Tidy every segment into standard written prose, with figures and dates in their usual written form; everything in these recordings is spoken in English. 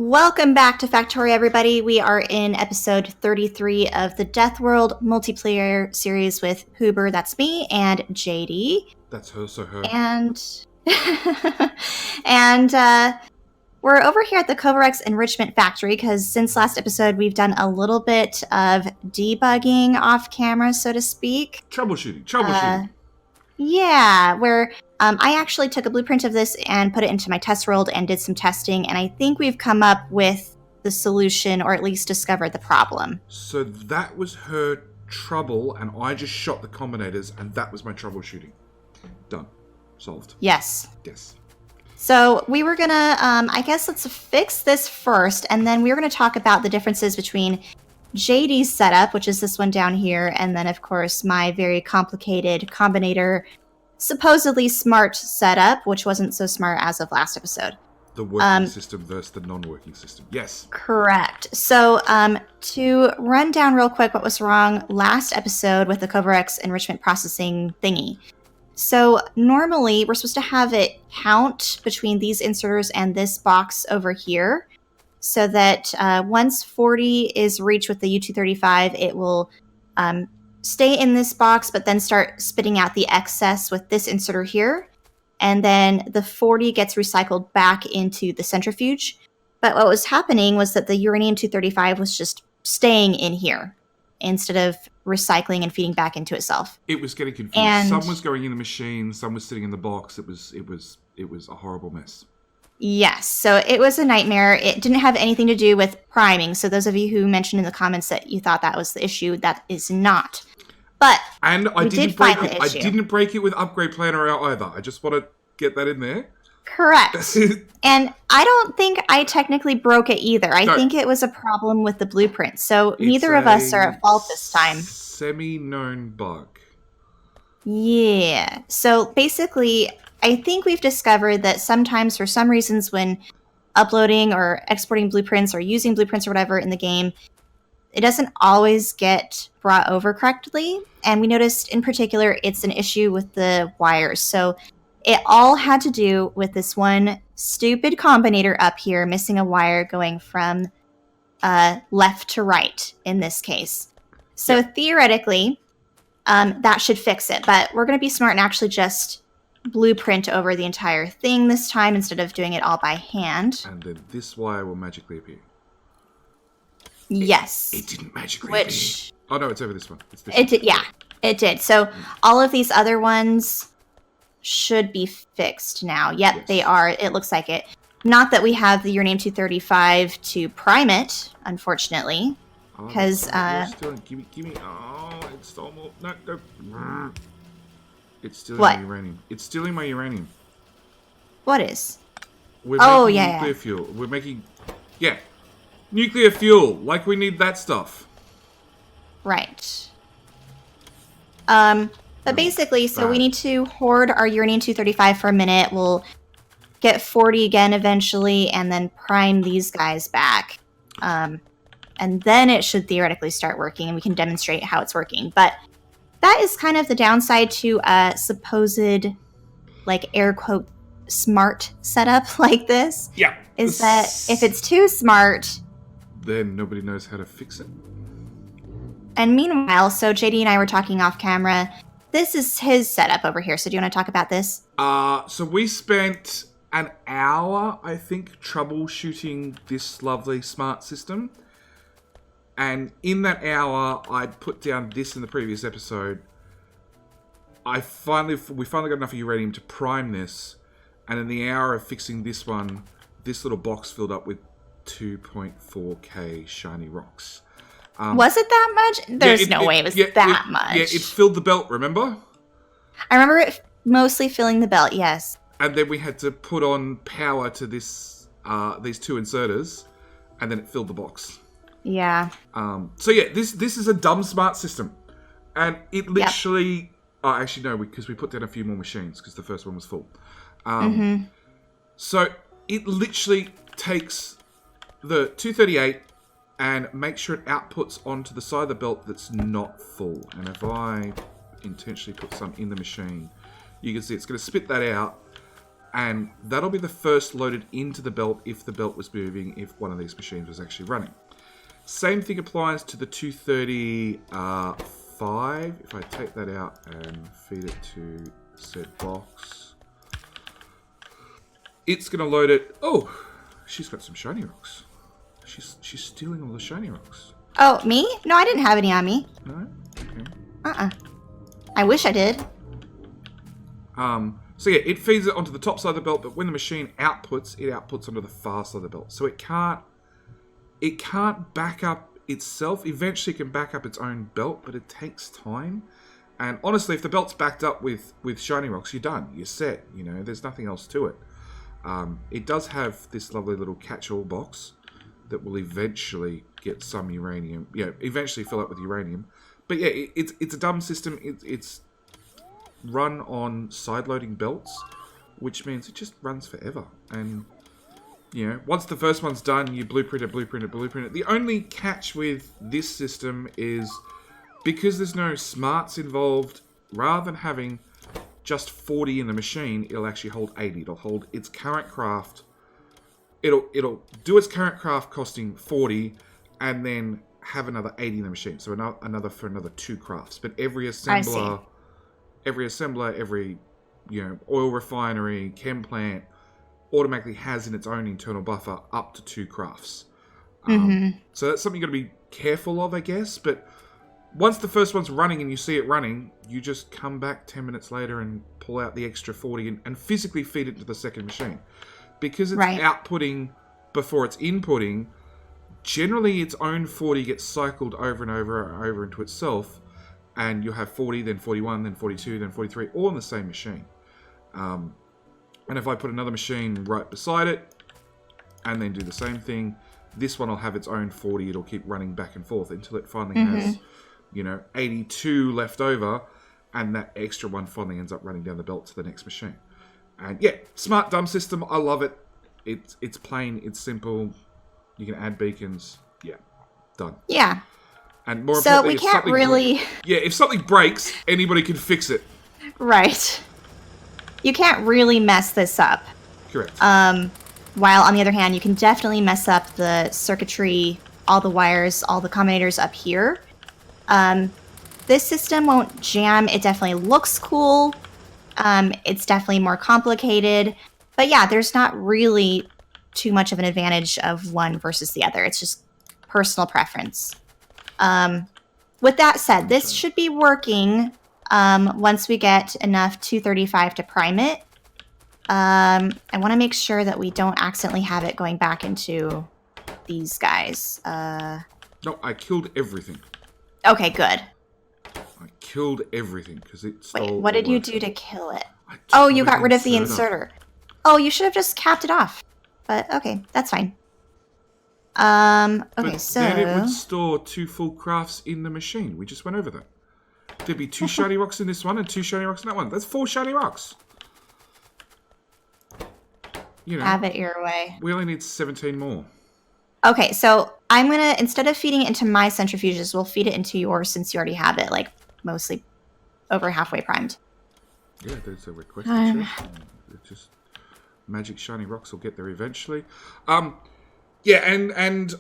Welcome back to Factorio, everybody. We are in episode 33 of the DEATHWORLD multiplayer series with Huber, that's me, and JD. That's her, so her. And we're over here at the Kovarex Enrichment Factory because since last episode we've done a little bit of debugging off camera, so to speak. Troubleshooting. Yeah, where I actually took a blueprint of this and put it into my test world and did some testing, and I think we've come up with the solution, or at least discovered the problem. So that was her trouble, and I just shot the combinators, and that was my troubleshooting. Done. Solved. Yes. Yes. So we were gonna, I guess let's fix this first, and then we were gonna talk about the differences between JD's setup, which is this one down here, and then of course my very complicated combinator, supposedly smart setup, which wasn't so smart as of last episode. The working system versus the non-working system. Yes. Correct. So to run down real quick what was wrong last episode with the Kovarex enrichment processing thingy. So normally we're supposed to have it count between these inserters and this box over here, so that once 40 is reached with the U235, it will stay in this box, but then start spitting out the excess with this inserter here. And then the 40 gets recycled back into the centrifuge. But what was happening was that the uranium-235 was just staying in here instead of recycling and feeding back into itself. It was getting confused. Some was going in the machine, some was sitting in the box. It was a horrible mess. Yes, so it was a nightmare. It didn't have anything to do with priming. So those of you who mentioned in the comments that you thought that was the issue, that is not. But I didn't break it with upgrade planner out either. I just want to get that in there. Correct. And I don't think I technically broke it either. I think it was a problem with the blueprint. So neither of us are at fault this time. Semi-known bug. Yeah. So basically, I think we've discovered that sometimes, for some reasons, when uploading or exporting blueprints or using blueprints or whatever in the game, it doesn't always get brought over correctly. And we noticed in particular, it's an issue with the wires. So it all had to do with this one stupid combinator up here missing a wire going from left to right in this case. So theoretically, that should fix it. But we're going to be smart and actually just blueprint over the entire thing this time instead of doing it all by hand. And then this wire will magically appear. Yes. It didn't magically appear. Oh no, it's over this one. It's this one. Yeah, it did. So all of these other ones should be fixed now. Yep, yes. They are. It looks like it. Not that we have the uranium-235 to prime it, unfortunately. Because give me. Oh, it's almost no. It's stealing my uranium. It's stealing my uranium. What is? We're making nuclear fuel. We're making, nuclear fuel. Like we need that stuff. Right. But basically, so we need to hoard our uranium-235 for a minute. We'll get 40 again eventually, and then prime these guys back. And then it should theoretically start working, and we can demonstrate how it's working. But that is kind of the downside to a supposed, like, air quote, smart setup like this. Yeah. Is that if it's too smart, then nobody knows how to fix it. And meanwhile, so JD and I were talking off camera. This is his setup over here. So do you want to talk about this? So we spent an hour, I think, troubleshooting this lovely smart system. And in that hour, I put down this in the previous episode. We finally got enough uranium to prime this. And in the hour of fixing this one, this little box filled up with 2.4k shiny rocks. Was it that much? There's no way it was that much. Yeah, it filled the belt, remember? I remember it mostly filling the belt, yes. And then we had to put on power to this these two inserters, and then it filled the box. Yeah. So yeah, this is a dumb smart system. And it literally... Yep. Oh, actually, no, because we put down a few more machines, because the first one was full. So it literally takes the 238... and make sure it outputs onto the side of the belt that's not full. And if I intentionally put some in the machine, you can see it's going to spit that out. And that'll be the first loaded into the belt if the belt was moving, if one of these machines was actually running. Same thing applies to the 235. If I take that out and feed it to said box, it's going to load it. Oh, she's got some shiny rocks. She's stealing all the shiny rocks. Oh, me? No, I didn't have any on me. No? Okay. I wish I did. So yeah, it feeds it onto the top side of the belt, but when the machine outputs, it outputs onto the far side of the belt. So it can't back up itself. Eventually it can back up its own belt, but it takes time. And honestly, if the belt's backed up with shiny rocks, you're done. You're set. You know, there's nothing else to it. It does have this lovely little catch-all box that will eventually get some uranium. Yeah, eventually fill up with uranium. But yeah, it's a dumb system. It's run on side-loading belts, which means it just runs forever. And, you know, once the first one's done, you blueprint it. The only catch with this system is because there's no smarts involved, rather than having just 40 in the machine, it'll actually hold 80. It'll hold its current craft. It'll do its current craft costing 40, and then have another 80 in the machine. So another for another 2 crafts. But every assembler, every oil refinery, chem plant automatically has in its own internal buffer up to 2 crafts. So that's something you've got to be careful of, I guess. But once the first one's running and you see it running, you just come back 10 minutes later and pull out the extra 40 and physically feed it into the second machine. Because it's outputting before it's inputting, generally its own 40 gets cycled over and over into itself, and you'll have 40, then 41, then 42, then 43, all in the same machine. And if I put another machine right beside it, and then do the same thing, this one will have its own 40. It'll keep running back and forth until it finally has, 82 left over, and that extra one finally ends up running down the belt to the next machine. And yeah, smart dumb system. I love it. It's plain. It's simple. You can add beacons. Yeah, done. Yeah. And more so importantly, we can't really. If something breaks, anybody can fix it. Right. You can't really mess this up. Correct. While on the other hand, you can definitely mess up the circuitry, all the wires, all the combinators up here. This system won't jam. It definitely looks cool. It's definitely more complicated. But yeah, there's not really too much of an advantage of one versus the other. It's just personal preference. With that said, this should be working once we get enough 235 to prime it. I want to make sure that we don't accidentally have it going back into these guys. No, I killed everything. Okay, good. I killed everything because it stole. Wait, what did you do to kill it? Oh, you got rid of the inserter. Oh, you should have just capped it off. But okay, that's fine. Okay, but so then it would store 2 full crafts in the machine. We just went over that. There'd be 2 shiny rocks in this one and 2 shiny rocks in that one. That's 4 shiny rocks. Have it your way. We only need 17 more. Okay, so I'm gonna, instead of feeding it into my centrifuges, we'll feed it into yours since you already have it, like, mostly over halfway primed. Yeah, there's a request. Just magic shiny rocks will get there eventually. Yeah, and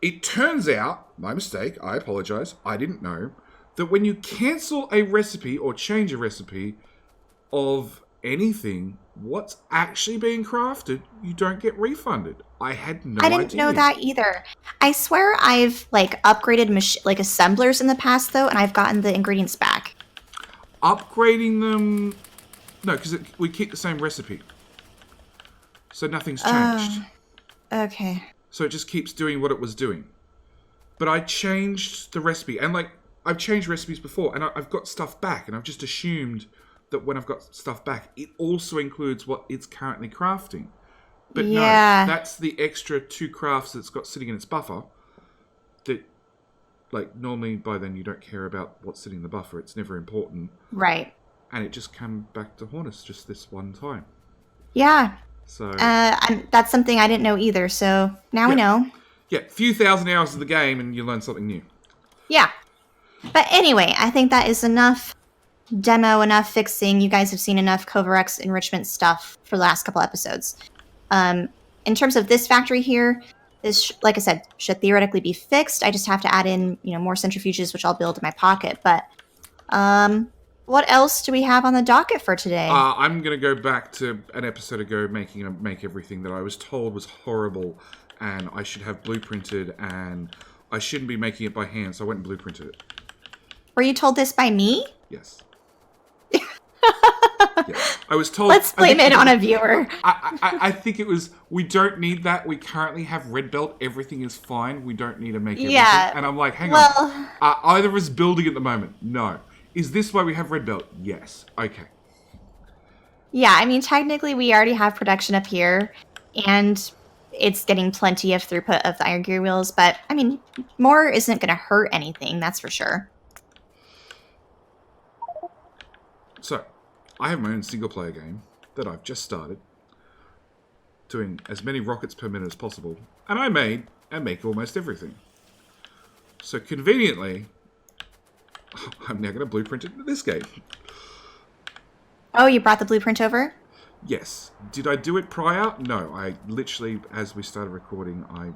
it turns out, my mistake, I apologize, I didn't know, that when you cancel a recipe or change a recipe of anything, what's actually being crafted, you don't get refunded. I had no idea. I didn't know that either. I swear I've, upgraded assemblers in the past, though, and I've gotten the ingredients back. Upgrading them... No, because we keep the same recipe. So nothing's changed. Okay. So it just keeps doing what it was doing. But I changed the recipe. And, I've changed recipes before, and I've got stuff back, and I've just assumed that when I've got stuff back, it also includes what it's currently crafting. But no, that's the extra 2 crafts that's got sitting in its buffer that, normally by then you don't care about what's sitting in the buffer. It's never important. Right. And it just came back to haunt us just this one time. Yeah. So that's something I didn't know either, so now we know. Yeah, a few thousand hours of the game and you learn something new. Yeah. But anyway, I think that is enough demo, enough fixing. You guys have seen enough Covarex enrichment stuff for the last couple episodes. In terms of this factory here, this, like I said, should theoretically be fixed. I just have to add in, more centrifuges, which I'll build in my pocket. But what else do we have on the docket for today? I'm going to go back to an episode ago make everything that I was told was horrible and I should have blueprinted and I shouldn't be making it by hand, so I went and blueprinted it. Were you told this by me? Yes. Yeah. I was told... Let's blame it on a viewer. I think it was, we don't need that. We currently have red belt. Everything is fine. We don't need to make everything. Yeah. And I'm like, hang on. Either of us building at the moment? No. Is this why we have red belt? Yes. Okay. Yeah, I mean, technically we already have production up here, and it's getting plenty of throughput of the iron gear wheels, but, I mean, more isn't going to hurt anything, that's for sure. So, I have my own single-player game that I've just started, doing as many rockets per minute as possible, and I made and make almost everything. So, conveniently, I'm now going to blueprint it into this game. Oh, you brought the blueprint over? Yes. Did I do it prior? No. I literally, as we started recording, I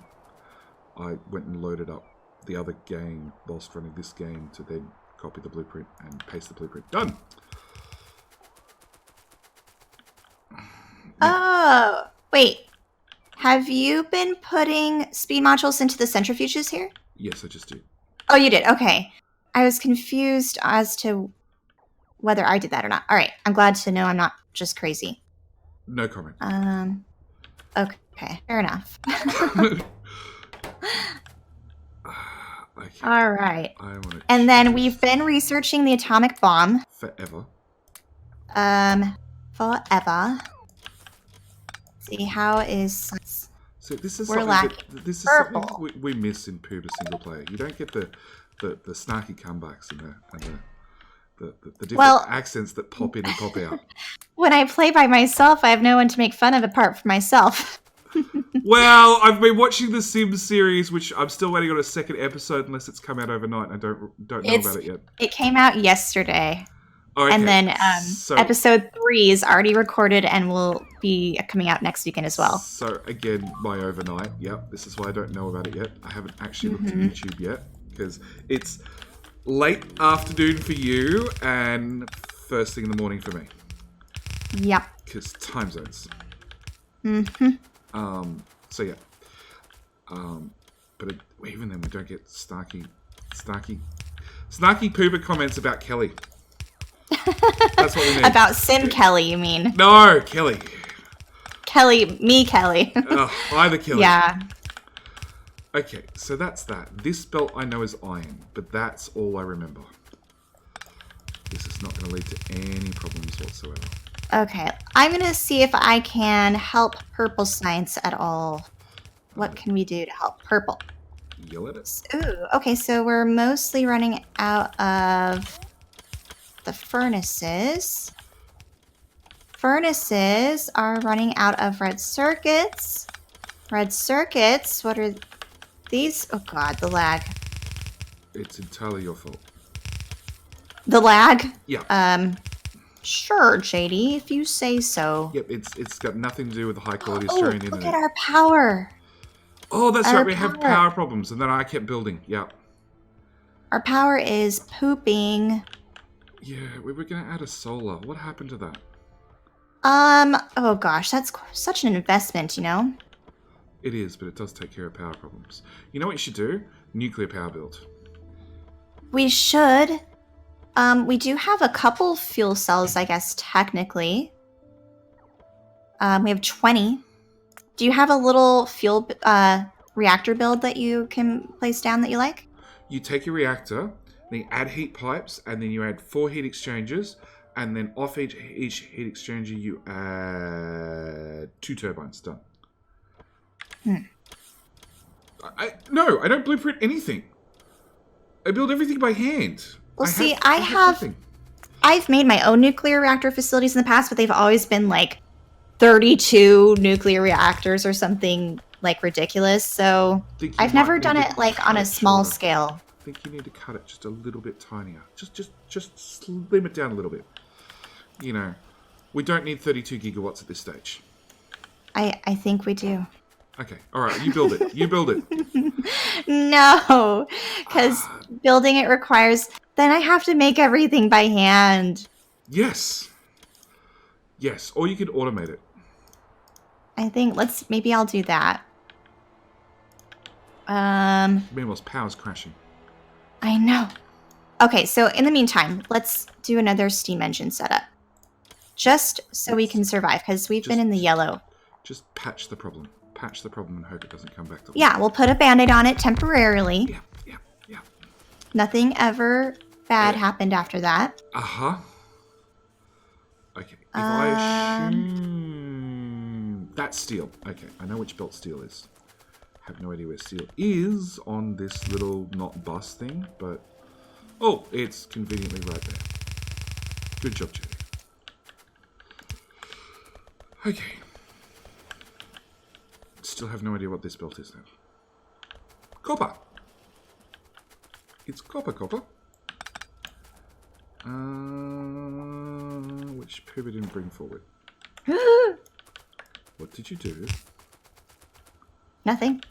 went and loaded up the other game whilst running this game to then copy the blueprint and paste the blueprint. Done! Oh, wait. Have you been putting speed modules into the centrifuges here? Yes, I just did. Oh, you did? Okay. I was confused as to whether I did that or not. All right. I'm glad to know I'm not just crazy. No comment. Okay. Fair enough. Okay. All right. And then we've been researching the atomic bomb. Forever. Forever. See, how is... So this is We're something lacking this is purple. something we miss in Pooba single player. You don't get the snarky comebacks and the different accents that pop in and pop out. When I play by myself, I have no one to make fun of apart from myself. Well, I've been watching the Sims series, which I'm still waiting on a second episode unless it's come out overnight. And I don't know about it yet. It came out yesterday. Okay. And then episode 3 is already recorded and will be coming out next weekend as well. So again, my overnight. Yep, this is why I don't know about it yet. I haven't actually looked at YouTube yet because it's late afternoon for you and first thing in the morning for me. Yep. Because time zones. So yeah. But even then, we don't get snarky pooper comments about Kelly. That's what we need. About Sim Kelly, you mean? No, Kelly. Kelly. Either Kelly. Yeah. Okay, so that's that. This belt I know is iron, but that's all I remember. This is not going to lead to any problems whatsoever. Okay, I'm going to see if I can help Purple Science at all. What can we do to help Purple? Yell at it. Ooh, okay, so we're mostly running out of the furnaces. Furnaces are running out of red circuits. Red circuits, what are these? Oh god, the lag. It's entirely your fault. The lag? Yeah. Sure, JD, if you say so. Yep, it's got nothing to do with the high quality Australian internet. Look at our power. Oh, that's right, we have power problems, and then I kept building. Yep. Our power is pooping. Yeah, we were going to add a solar. What happened to that? Oh gosh, that's such an investment, you know? It is, but it does take care of power problems. You know what you should do? Nuclear power build. We should. We do have a couple fuel cells, I guess, technically. We have 20. Do you have a little fuel reactor build that you can place down that you like? You take your reactor, then you add heat pipes, and then you add 4 heat exchangers, and then off each heat exchanger you add 2 turbines. Done. No, I don't blueprint anything. I build everything by hand. Well, I've made my own nuclear reactor facilities in the past, but they've always been like 32 nuclear reactors or something like ridiculous. So I've never done it like on a small scale. think you need to cut it just a little bit tinier. Just slim it down a little bit. You know, we don't need 32 gigawatts at this stage. I think we do. Okay, all right, you build it. You build it. No, because building it requires... Then I have to make everything by hand. Yes. Yes, or you could automate it. I think maybe I'll do that. Meanwhile, power's crashing. I know. Okay, so in the meantime, let's do another steam engine setup. Just so we can survive, because we've been in the yellow. Just patch the problem. Patch the problem and hope it doesn't come back to life. Yeah, we'll put a Band-Aid on it temporarily. Yeah. Nothing ever bad happened after that. Uh-huh. Okay, if I assume... That's steel. Okay, I know which belt steel is. Have no idea where steel is on this little not bus thing, but... Oh, it's conveniently right there. Good job, Jay. Okay. Still have no idea what this belt is now. Copper! It's copper. Which Pooba didn't bring forward. What did you do? Nothing.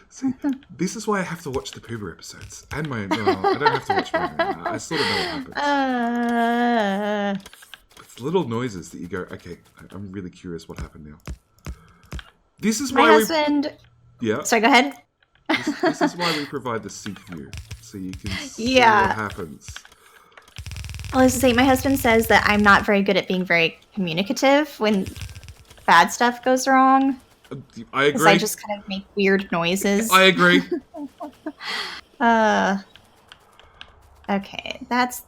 See, this is why I have to watch the Pooba episodes. And my own. No, I don't have to watch my own. I sort of know what happens. It's little noises that you go, okay, I'm really curious what happened now. This is why my husband... Yeah. Sorry, go ahead. This is why we provide the sync view. So you can see what happens. I was to say, my husband says that I'm not very good at being very communicative when bad stuff goes wrong. I agree. Because I just kind of make weird noises. I agree. Okay, that's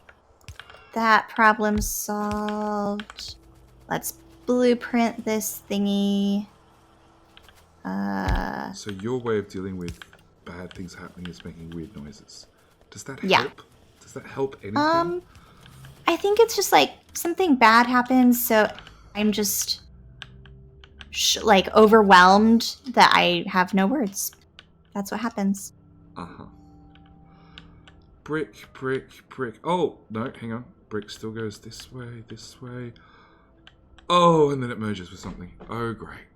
that problem solved. Let's blueprint this thingy. So your way of dealing with bad things happening is making weird noises. Does that help? Yeah. Does that help anything? I think it's just like something bad happens, so I'm just like overwhelmed that I have no words. That's what happens. Uh-huh. Brick. Oh, no, hang on. Brick still goes this way. Oh, and then it merges with something. Oh, great.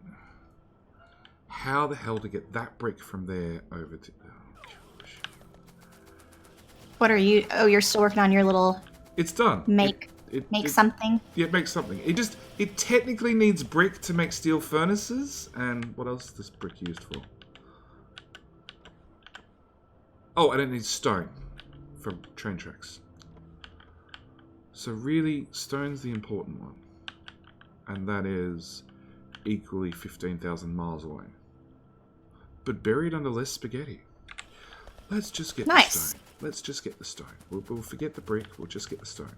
How the hell to get that brick from there over to... Oh, gosh. What are you... Oh, you're still working on your little... It's done. Make something? Yeah, make something. It technically needs brick to make steel furnaces. And what else is this brick used for? Oh, and it needs stone for train tracks. So really, stone's the important one. And that is equally 15,000 miles away. But buried under less spaghetti. Let's just get the stone. Let's just get the stone. We'll forget the brick. We'll just get the stone.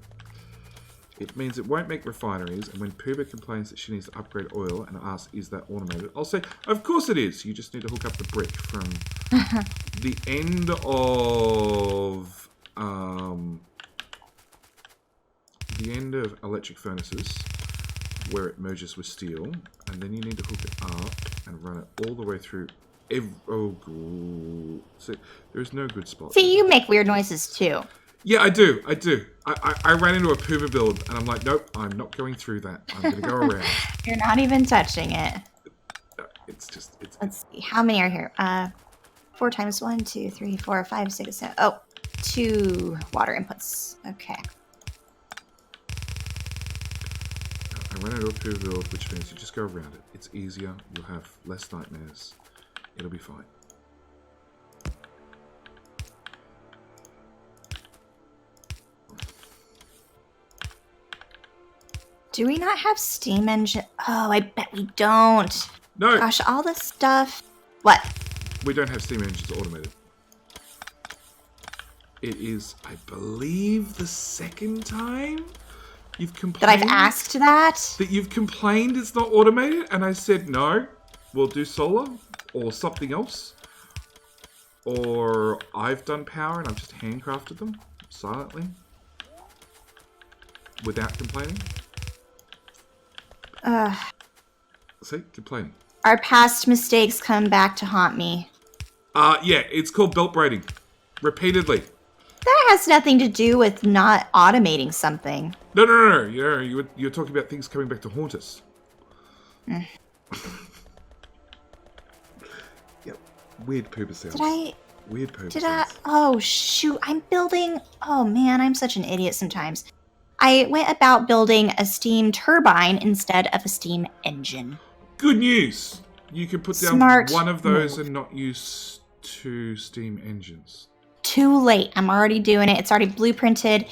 It means it won't make refineries. And when Pooba complains that she needs to upgrade oil and asks, is that automated? I'll say, of course it is. You just need to hook up the brick from the end of electric furnaces, where it merges with steel, and then you need to hook it up and run it all the way through. So there's no good spot. See, you make weird noises too. Yeah, I do. I ran into a Pooba build, and I'm like, nope, I'm not going through that. I'm going to go around. You're not even touching it. It's just... Let's see. How many are here? 4 times 1, 2, 3, 4, 5, 6, 7. Oh, 2 water inputs. Okay. I ran into a Pooba build, which means you just go around it. It's easier. You'll have less nightmares. It'll be fine. Do we not have steam engine? Oh, I bet we don't. No. Gosh, all this stuff. What? We don't have steam engines automated. It is, I believe, the second time you've complained. That I've asked that? That you've complained it's not automated, and I said, no, we'll do solar, or something else. Or I've done power, and I've just handcrafted them, silently. Without complaining. See, complaining. Our past mistakes come back to haunt me. Yeah, it's called belt braiding. repeatedly. That has nothing to do with not automating something. No. You're talking about things coming back to haunt us. Mm. Yep. Weird pooper sounds. Weird pooper Did sounds. Oh, shoot. I'm building... Oh, man, I'm such an idiot sometimes. I went about building a steam turbine instead of a steam engine. Good news. You can put down Smart one of those move. and not use 2 steam engines. Too late. I'm already doing it. It's already blueprinted.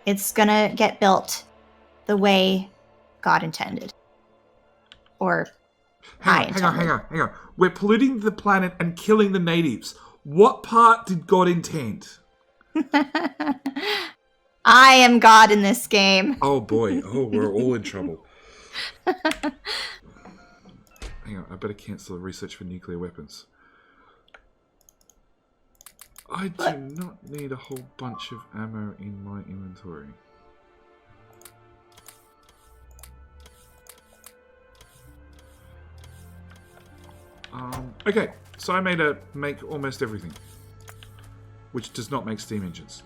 It's gonna get built the way God intended. Or Hang on. We're polluting the planet and killing the natives. What part did God intend? I am God in this game. Oh boy. Oh, we're all in trouble. Hang on, I better cancel the research for nuclear weapons. I do not need a whole bunch of ammo in my inventory. Okay, so I make almost everything, which does not make steam engines.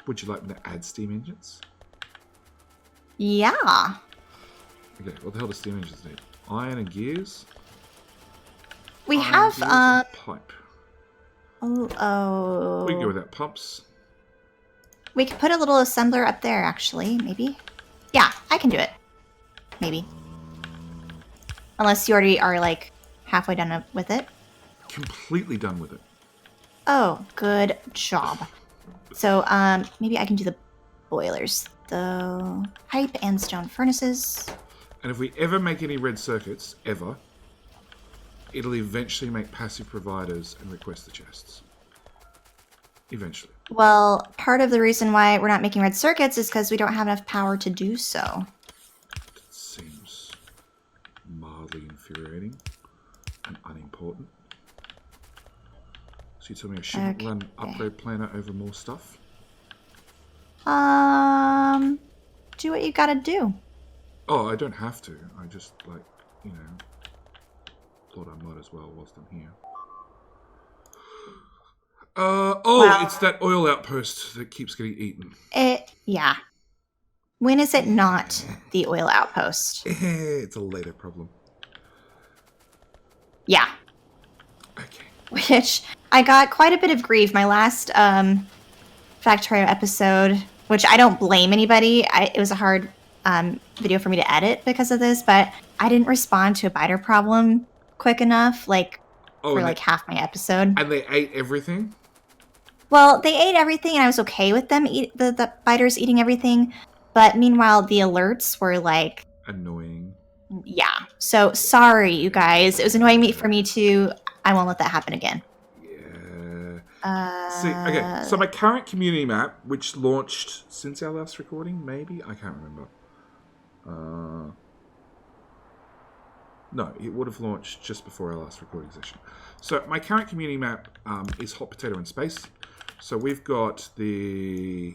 Would you like me to add steam engines? Yeah. Okay, what the hell do steam engines need? Iron and gears. We Iron, have gears, and pipe. Oh. We can go without pumps. We could put a little assembler up there, actually. Maybe. Yeah, I can do it. Maybe. Unless you already are like halfway done with it. Completely done with it. Oh, good job. So, maybe I can do the boilers. The pipe and stone furnaces. And if we ever make any red circuits, ever, it'll eventually make passive providers and request the chests. Eventually. Well, part of the reason why we're not making red circuits is because we don't have enough power to do so. It seems mildly infuriating and unimportant. So you tell me I shouldn't run upgrade planner over more stuff? Do what you gotta do. Oh, I don't have to. I just, like, you know, thought I might as well whilst I'm here. Well, it's that oil outpost that keeps getting eaten. Yeah. When is it not the oil outpost? It's a later problem. Yeah. Okay. Which I got quite a bit of grief. My last Factorio episode, which I don't blame anybody. It was a hard video for me to edit because of this, but I didn't respond to a biter problem quick enough, for half my episode. And they ate everything? Well, they ate everything, and I was okay with them, the biters eating everything. But meanwhile, the alerts were annoying. Yeah. So sorry, you guys. It was annoying for me too. I won't let that happen again. Yeah. See, okay. So my current community map, which launched since our last recording, maybe? I can't remember. No, it would have launched just before our last recording session. So my current community map is Hot Potato in Space. So we've got the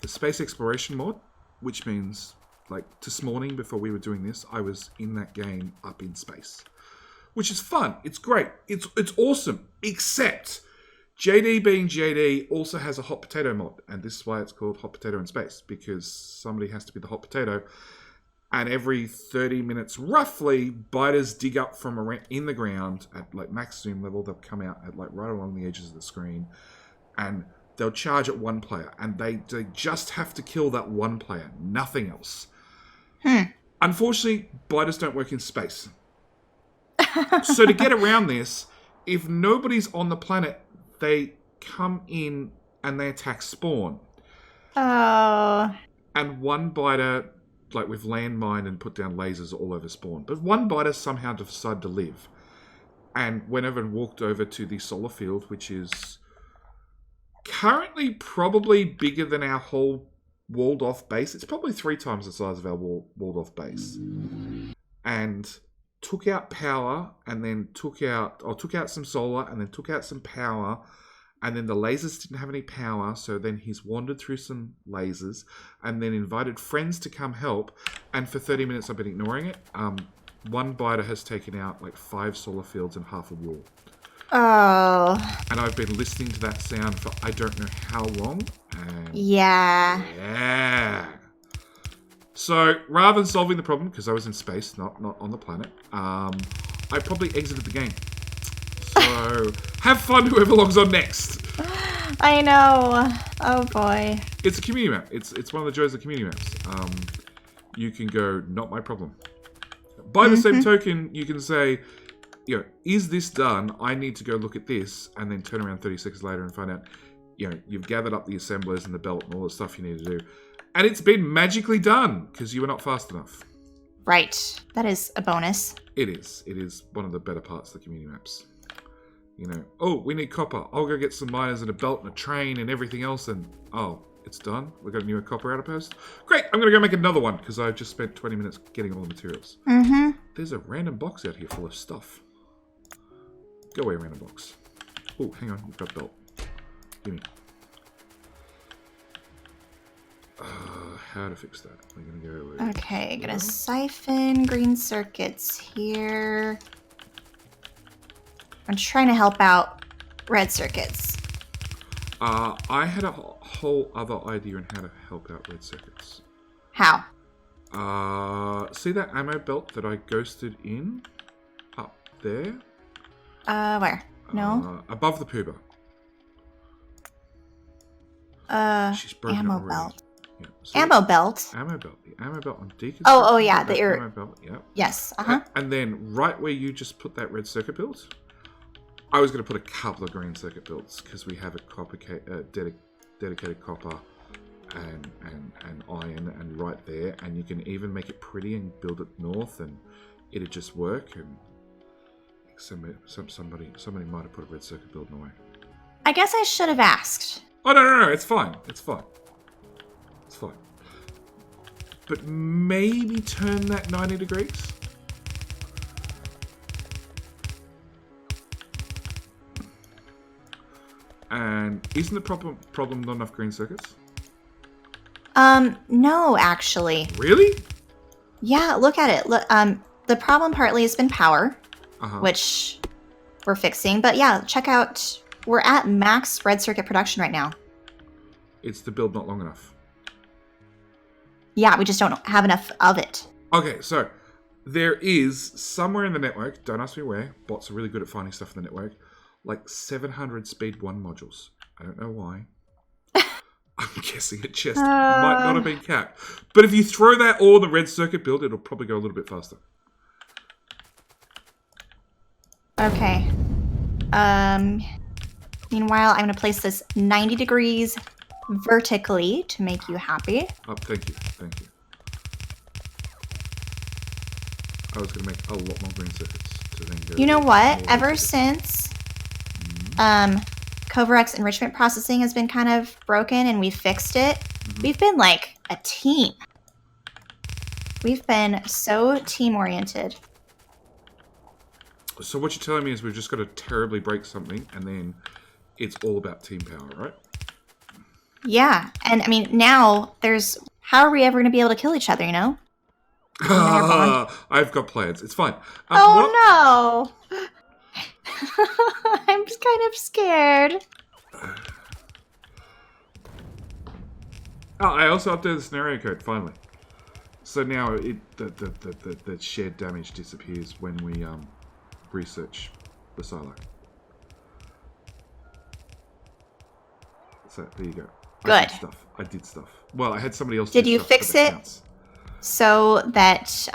space exploration mod, which means, this morning before we were doing this, I was in that game up in space, which is fun. It's great. It's awesome. Except JD being JD also has a hot potato mod, and this is why it's called Hot Potato in Space, because somebody has to be the hot potato. And every 30 minutes, roughly, biters dig up from in the ground at max zoom level. They'll come out at right along the edges of the screen, and they'll charge at one player, and they just have to kill that one player, nothing else. Unfortunately, biters don't work in space. So to get around this, if nobody's on the planet, they come in and they attack spawn. Oh. And one biter, we've landmined and put down lasers all over spawn. But one biter somehow decided to live. And went over and walked over to the solar field, which is currently probably bigger than our whole walled off base. It's probably 3 times the size of our walled off base. And took out power, and then took out some solar, and then took out some power, and then the lasers didn't have any power, so then he's wandered through some lasers, and then invited friends to come help, and for 30 minutes I've been ignoring it. One biter has taken out 5 solar fields and half a wall. Oh. And I've been listening to that sound for I don't know how long. And Yeah. yeah. So rather than solving the problem, because I was in space, not on the planet, I probably exited the game. So have fun, whoever logs on next. I know. Oh boy. It's a community map. It's one of the joys of community maps. You can go, not my problem. By the same token, you can say, is this done? I need to go look at this, and then turn around 30 seconds later and find out, you've gathered up the assemblers and the belt and all the stuff you need to do. And it's been magically done because you were not fast enough. Right. That is a bonus. It is. It is one of the better parts of the community maps. Oh, we need copper. I'll go get some miners and a belt and a train and everything else. And, it's done. We've got a new copper outpost. Great. I'm going to go make another one because I've just spent 20 minutes getting all the materials. Mm-hmm. There's a random box out here full of stuff. Go away, random box. Oh, hang on. You've got belt. Give me. How to fix that? We're going to go with... Okay, gonna siphon green circuits here. I'm trying to help out red circuits. I had a whole other idea on how to help out red circuits. How? See that ammo belt that I ghosted in? Up there? Where? No? Above the poober. She's broken ammo already. belt. Yeah, ammo belt? Ammo belt. The ammo belt on Deacon's. Oh, yeah. The ammo belt, yeah. Yes, And then right where you just put that red circuit build, I was going to put a couple of green circuit builds because we have a copper dedicated copper and iron and right there, and you can even make it pretty and build it north, and it'd just work. And somebody might have put a red circuit build in the way. I guess I should have asked. Oh no, it's fine. It's fine. But maybe turn that 90 degrees. And isn't the problem not enough green circuits? No, actually. Really? Yeah, look at it. Look, the problem partly has been power, which we're fixing. But yeah, check out. We're at max red circuit production right now. It's the build not long enough. Yeah, we just don't have enough of it. Okay, so there is somewhere in the network, don't ask me where, bots are really good at finding stuff in the network, like 700 speed 1 modules. I don't know why. I'm guessing it just might not have been capped. But if you throw that all in the red circuit build, it'll probably go a little bit faster. Okay. Meanwhile, I'm going to place this 90 degrees vertically to make you happy. Oh, thank you. I was going to make a lot more green circuits to then go. You know what? Ever since Covarex enrichment processing has been kind of broken and we fixed it, we've been like a team. We've been so team-oriented. So what you're telling me is we've just got to terribly break something and then it's all about team power, right? Yeah. And I mean, now there's... How are we ever going to be able to kill each other, you know? I've got plans. It's fine. No! I'm just kind of scared. I also updated the scenario code, finally. So now the shared damage disappears when we research the silo. So there you go. Good. I did stuff. Well, I had somebody else. Did you fix it so that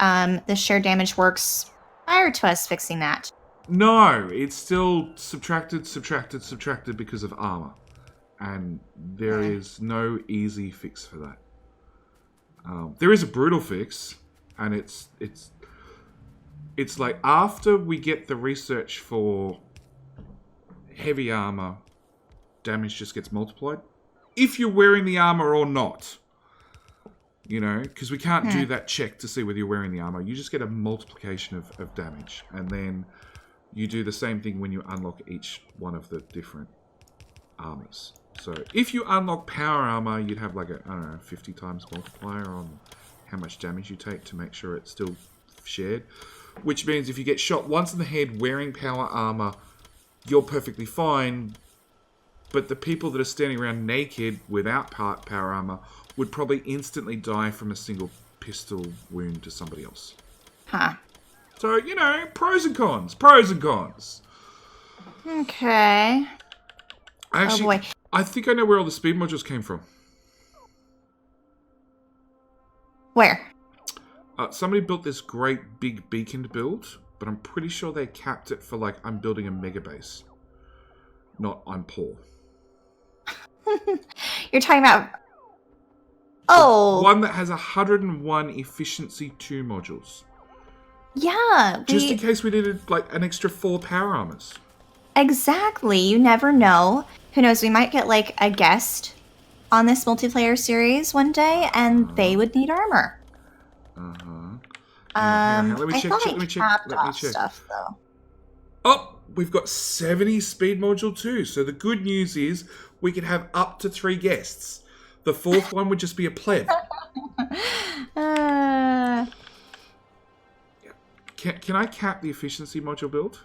the shared damage works prior to us fixing that? No, it's still subtracted because of armor, and there is no easy fix for that. There is a brutal fix, and it's like after we get the research for heavy armor, damage just gets multiplied. If you're wearing the armor or not. You know, because we can't do that check to see whether you're wearing the armor. You just get a multiplication of damage. And then you do the same thing when you unlock each one of the different armors. So if you unlock power armor, you'd have like a, I don't know, 50 times multiplier on how much damage you take to make sure it's still shared. Which means if you get shot once in the head wearing power armor, you're perfectly fine. But the people that are standing around naked without power armor would probably instantly die from a single pistol wound to somebody else. Huh. So, you know, pros and cons. Pros and cons. Okay. Actually, I think I know where all the speed modules came from. Where? Somebody built this great big beacon build, but I'm pretty sure they capped it for, like, I'm building a mega base. Not I'm poor. You're talking about... Oh! One that has 101 efficiency 2 modules. Yeah. Just in case we needed, like, an extra 4 power armors. Exactly. You never know. Who knows? We might get, like, a guest on this multiplayer series one day, and they would need armor. Hang on. Let me check. Let me check. Stuff, though. Oh, we've got 70 speed module too. So the good news is we could have up to 3 guests. The 4th one would just be a pleb. Can I cap the efficiency module build?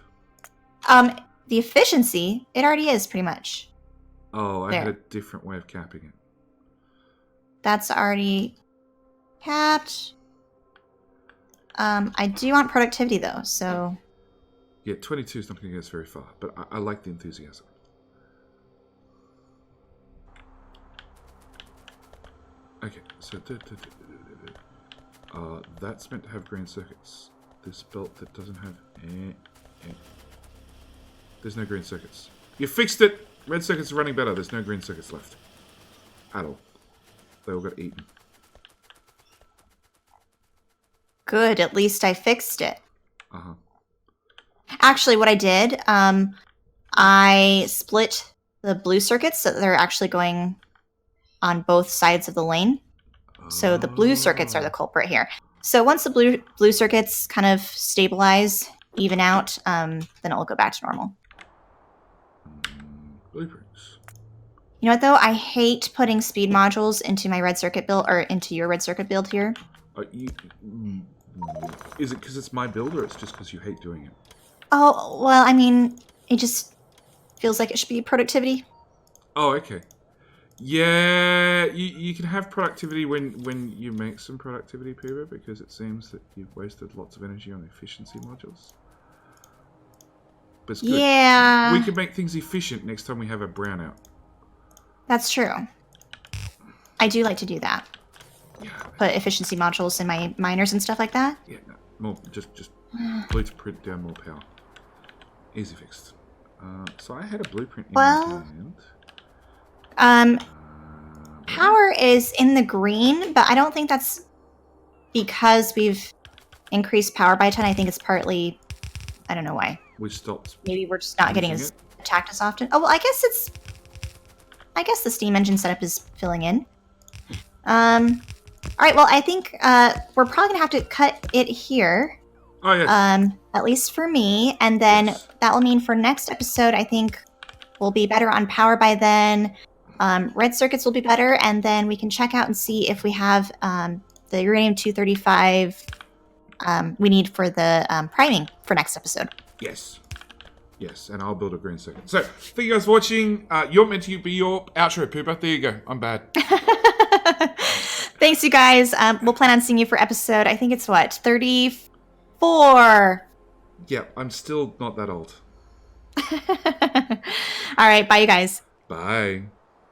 The efficiency, it already is pretty much. Oh, I had a different way of capping it. That's already capped. I do want productivity though, so... Yeah, 22 is not going to get us very far, but I like the enthusiasm. Okay, so... that's meant to have green circuits. This belt that doesn't have... There's no green circuits. You fixed it! Red circuits are running better. There's no green circuits left. At all. They all got eaten. Good, at least I fixed it. Actually, what I did, I split the blue circuits so that they're actually going on both sides of the lane. So the blue circuits are the culprit here. So once the blue circuits kind of stabilize, even out, then it'll go back to normal. Blueprints. You know what, though? I hate putting speed modules into my red circuit build, or into your red circuit build here. Is it because it's my build, or it's just because you hate doing it? Oh, well, I mean, it just feels like it should be productivity. Oh, okay. Yeah, you can have productivity when you make some productivity, Pooba, because it seems that you've wasted lots of energy on efficiency modules. But it's good. Yeah. We can make things efficient next time we have a brownout. That's true. I do like to do that. Yeah. Put efficiency modules in my miners and stuff like that. Yeah, no, more just blueprint down more power. Easy fixed. So I had a blueprint in hand. Power is in the green, but I don't think that's because we've increased power by 10. I think it's partly, I don't know why. We stopped. Maybe we're just not getting as attacked as often. Oh, well, I guess the steam engine setup is filling in. All right, well, I think we're probably gonna have to cut it here. Oh, yes. At least for me, and then that will mean for next episode, I think we'll be better on power by then. Red circuits will be better, and then we can check out and see if we have the uranium-235 we need for the priming for next episode. Yes. Yes, and I'll build a green circuit. So, thank you guys for watching. You're meant to be your outro, Pooper. There you go. I'm bad. Thanks, you guys. We'll plan on seeing you for episode, I think it's what, 34? Yeah, I'm still not that old. All right, bye, you guys. Bye.